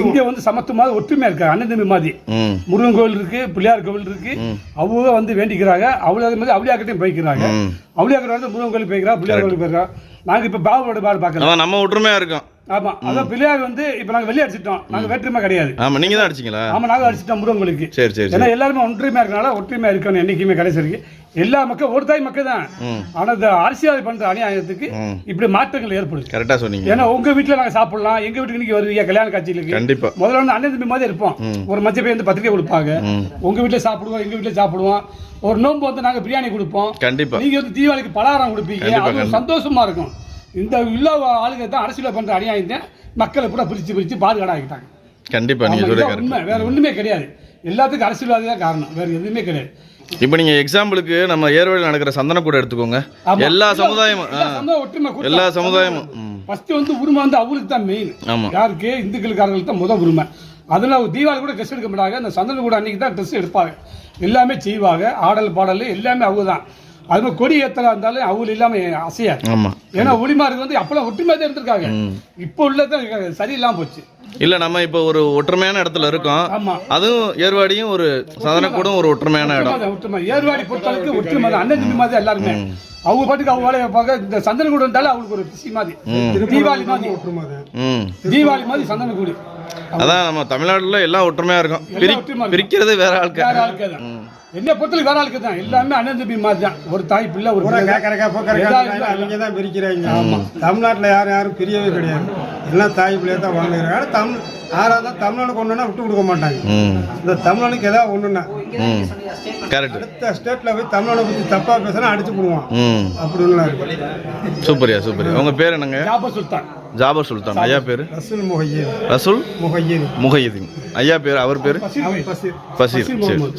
இங்க வந்து சமத்துவமாக ஒற்றுமையா இருக்காங்க. அண்ணன் தம்பி மாதிரி முருகன் கோவில் இருக்கு, பிள்ளையார் கோவில் இருக்கு, அவங்க வந்து வேண்டிக்கிறாங்க. அவ்வளவு அவளியாக்கிட்டையும் போய்க்கிறாங்க, அவளியாக்கிட்ட வந்து முருகன் கோவில் போய்க்கிறா, பிள்ளையார் கோவில் போயிருக்கா. நாங்க இப்ப பாவப்பட பாடு பார்க்கலாம், நம்ம ஒற்றுமையா இருக்கோம். ஆமா, அதான் பிள்ளையார் வந்து இப்ப நாங்க வெளியே அடிச்சிட்டோம், நாங்க வேற்றுமை கிடையாது. ஆமா, நீங்க தான் அடிச்சீங்களா? ஆமா, நாங்க அடிச்சிட்டோம் முருகன் கோவிலுக்கு. சரி சரி, ஏன்னா எல்லாருமே ஒற்றுமையா இருக்கனால ஒற்றுமையா இருக்கணும் என்னைக்குமே. கடைசி இருக்கு எல்லா மக்கள் ஒரு தாய் மக்கள் தான். ஆனா இந்த அரசியல் பண்ற அநியாயத்துக்கு இப்படி மாற்றங்கள் ஏற்படுது. கரெக்டா சொன்னீங்க. ஏன்னா உங்க வீட்டுல நாங்க சாப்பிடலாம், எங்க வீட்டுக்கு இன்னைக்கு வருவீங்க கல்யாண காட்சிகளுக்கு. கண்டிப்பா முதல்ல வந்து அண்ணன் தம்பி மாதிரி இருப்போம். ஒரு மஞ்சள் போய் வந்து பத்திரிக்கை கொடுப்பாங்க, உங்க வீட்டுல சாப்பிடுவோம், எங்க வீட்டுல சாப்பிடுவோம். ஒரு நோம்பு வந்து நாங்க பிரியாணி கொடுப்போம். கண்டிப்பா நீங்க வந்து தீபாவளிக்கு பலகாரம் கொடுப்பீங்க, அது சந்தோஷமா இருக்கும். இந்த உள்ள ஆளுங்க தான் அரசியல் பண்ற அநியாயம் தான் மக்களை கூட பிரிச்சு பாதுகாட ஆகிட்டாங்க. கண்டிப்பா உண்மை, வேற ஒண்ணுமே கிடையாது. எல்லாத்துக்கும் அரசியல்வாதி தான் காரணம், வேற எதுவுமே கிடையாது. இப்போ நீங்க எக்ஸாம்பிளுக்கு நம்ம ஏர்வாடியில் நடக்கிற சந்தன கூட எடுத்துக்கோங்க, எல்லா சமுதாயமும் எல்லா சமுதாயமும் ஃபர்ஸ்ட் வந்து உரிமை வந்து அவங்களுக்கு தான் மெயின். யாருக்கு? இந்துக்களுக்காரர்களுக்கு தான் முதல் உரிமை. அதில் தீபாவளி கூட ட்ரெஸ் எடுக்க மாட்டாங்க, இந்த சந்தன கூட அன்னைக்கு தான் ட்ரெஸ் எடுப்பாங்க, எல்லாமே செய்வாங்க. ஆடல் பாடல் எல்லாமே அவங்க தான். அது மாதிரி கொடி ஏத்தலா இருந்தாலும் அவங்க இல்லாம அசையாது. ஏன்னா ஒளிமாருக்கு வந்து அப்பெல்லாம் ஒற்றுமையா தான் இருந்திருக்காங்க, இப்போ உள்ளதான் சரியில்லாம போச்சு. இல்ல நம்ம இப்போ ஒரு ஒற்றுமையான இடத்துல இருக்கோம். அதுவும் ஏர்வாடியும் ஒரு சதன கூட ஒரு ஒற்றுமையான இடம். ஒற்றுமை ஏர்வாடி பொறுத்தளவுக்கு ஒற்றுமை தான், அண்ணன் தம்பி மாதிரி எல்லாருமே. அவங்க பாட்டுக்கு அவங்க வேலையை பார்க்க, இந்த சந்தன கூடு இருந்தாலும் அவங்களுக்கு ஒரு பிசி மாதிரி, தீபாவளி மாதிரி ஒற்றுமை, தீபாவளி மாதிரி சந்தன கூடு. அதான் நம்ம தமிழ்நாட்டுல எல்லாம் ஒற்றுமையா இருக்கும், பிரிக்கிறது வேற ஆட்கள் தான். என்ன பொறுத்தவரைக்கும் வேற ஆளுக்கு தான், எல்லாமே அண்ணன் தம்பி மாதிரி தான். ஒரு தாய் பிள்ளை ஒரு அவங்க தான் பிரிக்கிறாங்க. ஆமா, தமிழ்நாட்டில் யாரும் பிரியவே கிடையாது, எல்லாம் தாய் பிள்ளைய தான் வாழ்ந்துக்கிறாங்க. யாராவது தான் தமிழ்நாடு கொண்டுனா விட்டு கொடுக்க மாட்டாங்க. இந்த தமிழ்நாடுக்கு ஏதாவது ஒண்ணுன்னா அடுத்த ஸ்டேட்ல போய் தமிழ்நாடு பத்தி தப்பா பேசினா அடிச்சு போடுவான். அப்படின்லாம் இருக்கு. சூப்பரியா சூப்பர். உங்க பேர் என்னங்க? ஜாபர் சுல்தான். ஜாபர் சுல்தான். ஐயா பேரு ரசூல் முஹையீன். ரசூல் முஹையீன். ஐயா பேர், அவர் பேரு பசீர். சரி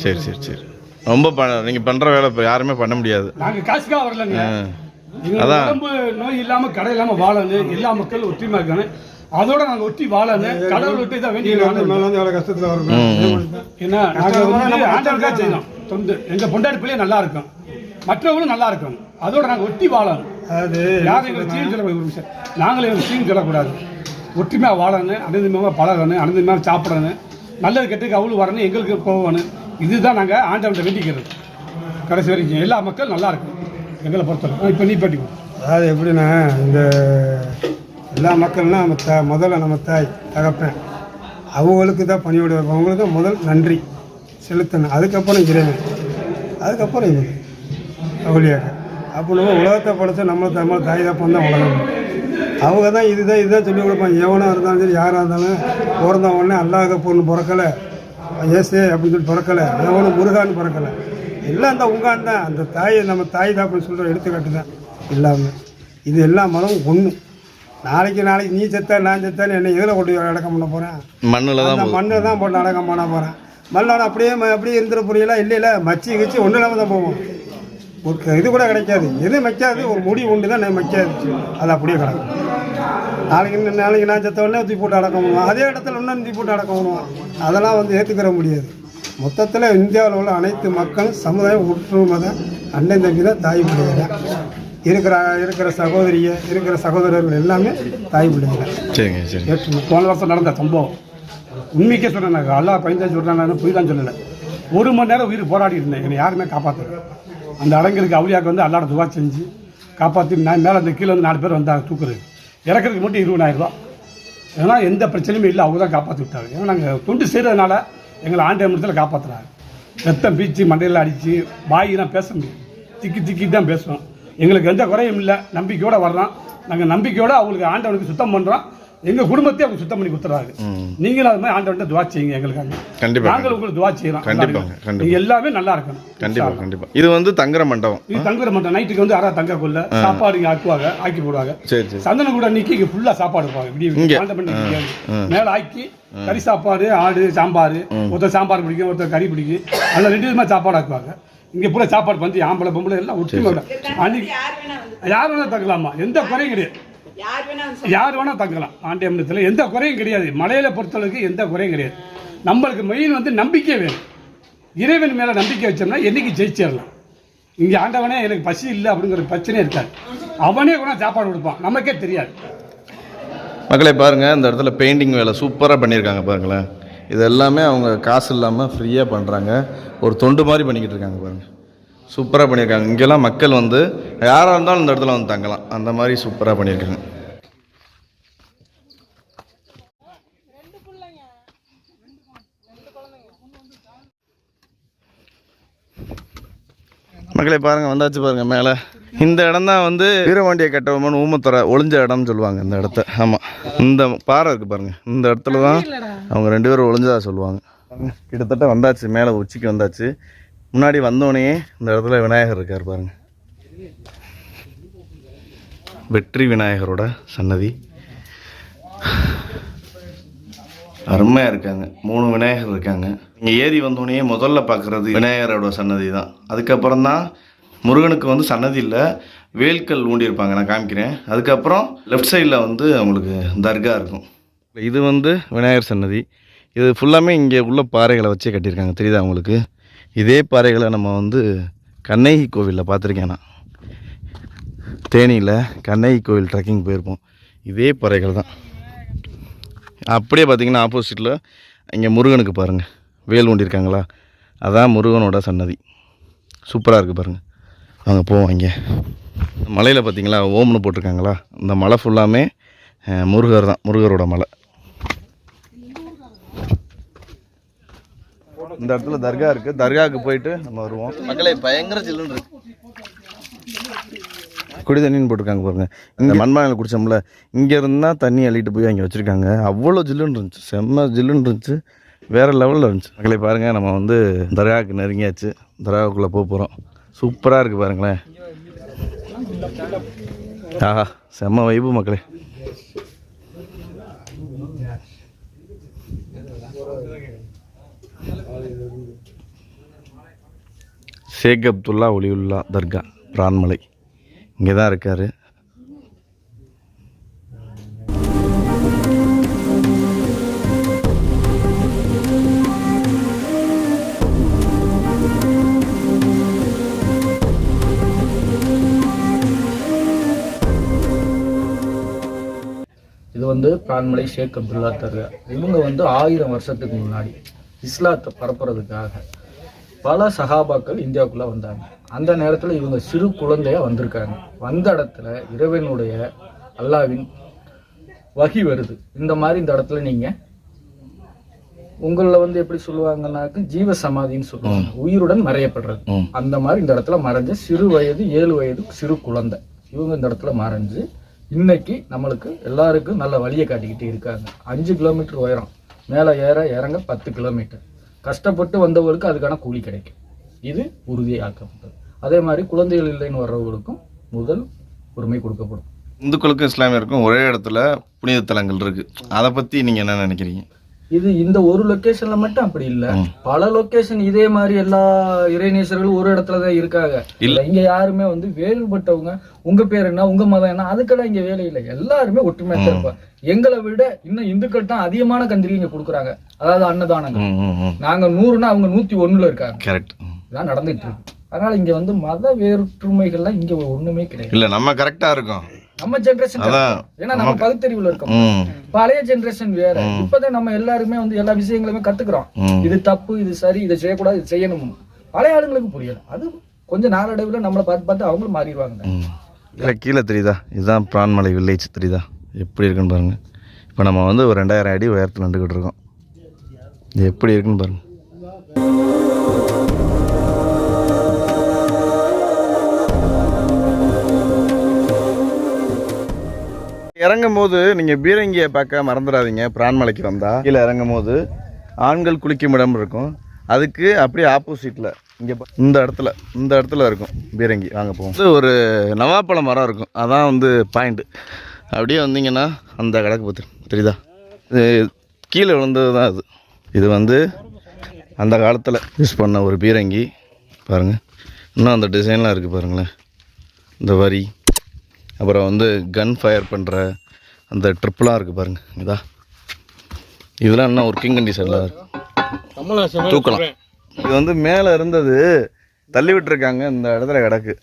சரி சரி சரி. ரொம்ப நீங்க பண்ற வேலை யாருமே பண்ண முடியாது. நாங்க காசுக்காக வரலங்க, அதான் நோய் இல்லாம கடை இல்லாம வாழணும், எல்லா மக்களும் ஒற்றுமையா இருக்காங்க. அதோட நாங்கள் ஒட்டி வாழணும், கடவுள் விட்டு தான் வேண்டிக்கிறோம். எவ்வளோ கஷ்டத்தில் வரும். ஏன்னா நாங்கள் வந்து ஆண்டவருக்காக செய்யணும் தொண்டு. எங்கள் பொண்டாட்டி பிள்ளையே நல்லா இருக்கும், மற்றவங்களும் நல்லா இருக்கும். அதோட நாங்கள் ஒட்டி வாழணும். அதாவது யாரும் எங்களுக்கு சீன் சொல்லக்கூடாது, நாங்களும் எங்களுக்கு சீன் சொல்லக்கூடாது. ஒற்றுமையாக வாழணும், அனுதினமாக பழகணும், அனுதினமாக சாப்பிடணும், நல்லது கெட்டுக்கு அவ்வளோ வரணும், எங்களுக்கு போகணும். இதுதான் நாங்கள் ஆண்டவன்கிட்ட வேண்டிக்கிறது. கடைசி வரைக்கும் எல்லா மக்களும் நல்லா இருக்கும் எங்களை பொறுத்தவரை. இப்போ நீ பட்டி. அதாவது எப்படின்னா, இந்த எல்லா மக்கள்னா நம்ம முதல்ல நம்ம தாய் தகப்பேன் அவங்களுக்கு தான் பணியோடு வைப்போம். அவங்களுக்கு தான் முதல் நன்றி செலுத்தணும். அதுக்கப்புறம் இறைவன், அதுக்கப்புறம் இவங்க அவளியாக. அப்போ நம்ம உலகத்தை படைச்சா நம்ம தாய் தப்பம் தான் உலகம். அவங்க தான் இதுதான் சொல்லிக் கொடுப்பாங்க. எவனாக இருந்தாலும் சரி, யாராக இருந்தாலும் பிறந்த உடனே அல்லாஹ் பொண்ணு பிறக்கலை, ஏசே அப்படின்னு சொல்லி பிறக்கலை, எவனும் முருகான்னு பிறக்கலை, எல்லாம் அந்த உங்கான் தான். அந்த தாயை நம்ம தாய் தாப்புன்னு சொல்கிற எடுத்துக்காட்டு தான் எல்லாமே. இது எல்லா மதமும் ஒன்று. நாளைக்கு நீ செத்த நான் செத்தான்னு என்னை எதில் கொண்டு அடக்கம் பண்ண போகிறேன்? மண்ணில் தான், அந்த மண்ணில் தான் போட்டு அடக்கம் பண்ண போகிறேன். மண்ணோட அப்படியே இருந்துட புரியலாம். இல்லை மச்சி வச்சு ஒன்றும் இல்லாமல் தான் போவோம். ஒரு இது கூட கிடைக்காது, எதுவும் வைக்காது. ஒரு முடி உண்டு தான் வைக்காது, அது அப்படியே கிடக்கும். நாளைக்கு நான் செத்த உடனே தூக்கி போட்டு அடக்கம் பண்ணுவோம். அதே இடத்துல இன்னும் தூக்கி போட்டு அடக்கம் பண்ணுவோம். அதெல்லாம் வந்து ஏற்றுக்கிற முடியாது. மொத்தத்தில் இந்தியாவில் உள்ள அனைத்து மக்களும் சமுதாயம் ஒற்றுமை தான், அண்ணன் தம்பி தான், தாய் பிள்ளைகள் இருக்கிற சகோதரியை இருக்கிற சகோதரர்கள் எல்லாமே தாய் பிள்ளைகள். சரிங்க சரி. போன வருஷம் நடந்த சம்பவம் உண்மைக்கே சொன்னேன். அல்லா பயந்தான் சொல்கிறேன், போய் தான் சொல்லலை. 1 மணி நேரம் உயிர் போராடி இருந்தேன், என்னை யாருமே காப்பாற்றல. அந்த அடங்கிற்கு அவுளியாவுக்கு வந்து அல்லாட துவா செஞ்சு காப்பாற்றி நான் மேலே அந்த கீழே வந்து 4 பேர் வந்தாங்க தூக்குறது. இறக்கிறதுக்கு மட்டும் 20,000 ரூபா. ஏன்னா எந்த பிரச்சனையுமே இல்லை, அவங்க தான் காப்பாற்றி விட்டாங்க. ஏன்னா நாங்கள் தொண்டு செய்கிறதுனால எங்களை ஆண்டவத்தில் காப்பாற்றுறாங்க. ரத்தம் பீச்சு மண்டையில் அடித்து வாயிலாம் பேச முடியும், திக்கி தான் பேசுவோம். எங்களுக்கு எந்த குறையும் இல்லை, நம்பிக்கையோடு வர்றோம். நாங்கள் நம்பிக்கையோடு அவங்களுக்கு ஆண்டவனுக்கு சுத்தம் பண்ணுறோம். எங்கள் குடும்பத்தையும் அவங்க சுத்தம் பண்ணி கொடுத்துறாங்க. நீங்களும் அது மாதிரி ஆண்டவன்ட்ட துவா செய்யுங்க எங்களுக்காக. கண்டிப்பாக நாங்கள் உங்களுக்கு துவா செய்கிறோம். கண்டிப்பாக எல்லாமே நல்லா இருக்கணும். கண்டிப்பாக. இது வந்து தங்குற மண்டபம். இது தங்குற மண்டபம். நைட்டுக்கு வந்து யாராவது தங்க கொள்ள சாப்பாடு இங்கே ஆக்கி போடுவாங்க. சரி. சந்தனம் கூட நீக்கி இங்கே ஃபுல்லாக சாப்பாடு இருப்பாங்க. மேலே ஆக்கி கறி சாப்பாடு, ஆடு சாம்பார், ஒருத்தர் சாம்பார் பிடிக்கும், ஒருத்தர் கறி பிடிக்கும், அதில் 2 விதமாக சாப்பாடு ஆக்குவாங்க. இங்கே பூரா சாப்பாடு வந்து ஆம்பளை பொம்பளை எல்லாம் ஒற்றுமை. அன்னைக்கு யார் வேணால் தங்கலாமா, எந்த குறையும் கிடையாது. யார் வேணா தங்கலாம் ஆண்டியம்மனத்தில், எந்த குறையும் கிடையாது. மலையில பொறுத்தளவுக்கு எந்த குறையும் கிடையாது. நம்மளுக்கு மெயின் வந்து நம்பிக்கை வேணும். இறைவன் மேலே நம்பிக்கை வச்சோம்னா என்னைக்கு ஜெயிச்சிடலாம். இங்கே ஆண்டவனே எனக்கு பசி இல்லை அப்படிங்கிற பிரச்சனையே இருக்காது. அவனே கூட சாப்பாடு கொடுப்பான், நமக்கே தெரியாது. மக்களே பாருங்கள், இந்த இடத்துல பெயிண்டிங் வேலை சூப்பராக பண்ணியிருக்காங்க பாருங்களேன். இது எல்லாமே அவங்க காசு இல்லாமல் ஃப்ரீயாக பண்ணுறாங்க. ஒரு தொண்டு மாதிரி பண்ணிக்கிட்டு இருக்காங்க பாருங்கள். சூப்பராக பண்ணியிருக்காங்க. இங்கெல்லாம் மக்கள் வந்து யாராக இருந்தாலும் இந்த இடத்துல வந்து தங்கலாம், அந்த மாதிரி சூப்பராக பண்ணியிருக்காங்க. மக்களே பாருங்கள், வந்தாச்சு பாருங்கள் மேலே. இந்த இடம் தான் வந்து வீரபாண்டிய கட்டபொம்மன் ஊமத்துறை ஒளிஞ்ச இடம்னு சொல்லுவாங்க இந்த இடத்த. ஆமாம், இந்த பாறை இருக்குது பாருங்கள், இந்த இடத்துல தான் அவங்க 2 பேரும் ஒளிஞ்சதாக சொல்லுவாங்க. கிட்டத்தட்ட வந்தாச்சு, மேலே உச்சிக்கு வந்தாச்சு. முன்னாடி வந்தோடனே இந்த இடத்துல விநாயகர் இருக்கார் பாருங்க, வெற்றி விநாயகரோட சன்னதி. அருமையாக இருக்காங்க. 3 விநாயகர் இருக்காங்க. இங்கே ஏறி வந்தோடனே முதல்ல பார்க்குறது விநாயகரோட சன்னதி தான். அதுக்கப்புறம் தான் முருகனுக்கு வந்து சன்னதி இல்லை, வேல்கல் ஊண்டியிருப்பாங்க, நான் காமிக்கிறேன். அதுக்கப்புறம் லெஃப்ட் சைடில் வந்து அவங்களுக்கு தர்கா இருக்கும். இது வந்து விநாயகர் சன்னதி. இது ஃபுல்லாமே இங்கே உள்ள பாறைகளை வச்சே கட்டியிருக்காங்க, தெரியுதா அவங்களுக்கு? இதே பாறைகளை நம்ம வந்து கண்ணகி கோவிலில் பார்த்துருக்கேன் நான். தேனியில் கண்ணகி கோவில் ட்ரெக்கிங் போயிருப்போம். இதே பாறைகள் தான். அப்படியே பார்த்திங்கன்னா ஆப்போசிட்டில் இங்கே முருகனுக்கு பாருங்கள் வேல் ஊண்டியிருக்காங்களா, அதான் முருகனோட சன்னதி. சூப்பராக இருக்குது பாருங்கள். அங்கே போவோம். இங்கே மலையில் பார்த்திங்களா ஓம்னு போட்டிருக்காங்களா, இந்த மலை ஃபுல்லாமே முருகர் தான், முருகரோட மலை. இந்த இடத்துல தர்கா இருக்குது, தர்காவுக்கு போயிட்டு நம்ம வருவோம். மக்களே பயங்கர ஜில்லுன்னு இருக்கு. குடி தண்ணின்னு போட்டிருக்காங்க பாருங்கள். இந்த மண்பானையில் குடித்தோம்ல, இங்கேருந்து தான் தண்ணி அள்ளிட்டு போய் அங்கே வச்சுருக்காங்க. அவ்வளோ ஜில்லுன்னு இருந்துச்சு, செம்ம ஜில்லுன்னு இருந்துச்சு, வேறு லெவலில் இருந்துச்சு. மக்களே பாருங்கள், நம்ம வந்து தர்காவுக்கு நெருங்கியாச்சு. தர்காவுக்குள்ளே போக போகிறோம். சூப்பராக இருக்குது பாருங்களேன். ஆஹா, செம்ம வைப்பு மக்களே. ஷேக் அப்துல்லா ஒலியுல்லா தர்கா பிரான்மலை இங்கே தான் இருக்கார். வந்து பிரான்மலை ஷேக் அப்துல்லா தர்கா. இவங்க வந்து 1000 வருஷத்துக்கு முன்னாடி இஸ்லாத்தை பரப்புறதுக்காக பல சஹாபாக்கள் இந்தியாவுக்குள்ளே வந்தாங்க. அந்த நேரத்தில் இவங்க சிறு குழந்தையாக வந்திருக்காங்க. வந்த இடத்துல இறைவனுடைய அல்லாவின் வகி வருது. இந்த மாதிரி இந்த இடத்துல நீங்கள் உங்களில் வந்து எப்படி சொல்லுவாங்கன்னாக்க ஜீவ சமாதின்னு சொல்லுவாங்க, உயிருடன் மறையப்படுறது. அந்த மாதிரி இந்த இடத்துல மறைஞ்ச சிறு வயது 7 வயது சிறு குழந்தை இவங்க இந்த இடத்துல மறைஞ்சு இன்னைக்கு நம்மளுக்கு எல்லாருக்கும் நல்ல வழியை காட்டிக்கிட்டு இருக்காங்க. 5 கிலோமீட்டர் உயரம், மேலே ஏற இறங்க 10 கிலோமீட்டர். கஷ்டப்பட்டு வந்தவர்களுக்கு அதுக்கான கூலி கிடைக்கும். இது உறுதியாக்கப்பட்டது. அதே மாதிரி குழந்தைகள் இல்லைன்னு வர்றவங்களுக்கும் முதல் உரிமை கொடுக்கப்படும். இந்துக்களுக்கும் இஸ்லாமியருக்கும் ஒரே இடத்துல புனித தலங்கள் இருக்கு. அதை பற்றி நீங்கள் என்ன நினைக்கிறீங்க? இது இந்த ஒரு லொக்கேஷன்ல மட்டும் அப்படி இல்ல, பல லொக்கேஷன் இதே மாதிரி எல்லா இறைநேசர்களும் ஒரு இடத்துல தான் இருக்காங்க. இல்ல இங்க யாருமே வந்து வேறுபட்டவங்க, உங்க பேர் என்ன, உங்க மதம் என்ன, அதுக்கெல்லாம் இங்க வேலை இல்லை. எல்லாருமே ஒற்றுமையா தான் இருப்பாங்க. எங்களை விட இன்னும் இந்துக்கள் தான் அதிகமான கந்திரி இங்க கொடுக்குறாங்க. அதாவது அன்னதானங்கள். நாங்க 100னா அவங்க 101ல இருக்காங்க. கரெக்ட். இதான் நடந்துட்டு இருக்கு. அதனால இங்க வந்து மத வேற்றுமைகள்லாம் இங்க ஒண்ணுமே கிடையாது. இல்ல நம்ம கரெக்டா இருக்கோம். நம்ம ஜெனரேஷன், ஏன்னா நம்ம பகுத்தறிவுல இருக்கோம். பழைய ஜெனரேஷன் வேற. இப்பதான் நம்ம எல்லாருமே வந்து எல்லா விஷயங்களுமே கத்துக்கிறோம். இது தப்பு, இது சரி, இதை செய்யக்கூடாது, இது செய்யணும். பழைய ஆளுங்களுக்கு புரியல. அது கொஞ்சம் நாளடைவில் நம்மளை பார்த்து அவங்களும் மாறிடுவாங்க. இல்லை கீழே தெரியுதா? இதுதான் பிரான்மலை வில்லேஜ் தெரியுதா? எப்படி இருக்குன்னு பாருங்க. இப்போ நம்ம வந்து ஒரு 2000 அடி உயரத்தில் நின்றுக்கிட்டு இருக்கோம். இது எப்படி இருக்குன்னு பாருங்க. இறங்கும் போது நீங்கள் பீரங்கியை பார்க்க மறந்துடாதீங்க. பிரான்மலைக்கு வந்தால் கீழே இறங்கும் போது ஆண்கள் குளிக்கும் இடம் இருக்கும். அதுக்கு அப்படியே ஆப்போசிட்டில் இங்கே இந்த இடத்துல இருக்கும் பீரங்கி. வாங்க போவோம். இது ஒரு நவாப்பழ மரம் இருக்கும். அதான் வந்து பாயிண்ட்டு. அப்படியே வந்தீங்கன்னா அந்த கிடக்கு பார்த்து தெரியுதா? இது கீழே விழுந்தது தான் அது. இது வந்து அந்த காலத்தில் யூஸ் பண்ண ஒரு பீரங்கி. பாருங்கள், இன்னும் அந்த டிசைன்லாம் இருக்குது பாருங்களேன். இந்த வரி, அப்புறம் வந்து கன் ஃபயர் பண்ணுற அந்த ட்ரிப்லாம் இருக்குது பாருங்கள். இதெல்லாம் இன்னும் ஒர்க்கிங் கண்டிஷனில் இருக்குது. தூக்கலாம். இது வந்து மேலே இருந்தது தள்ளி விட்டுருக்காங்க. இந்த இடத்துல கிடக்கு.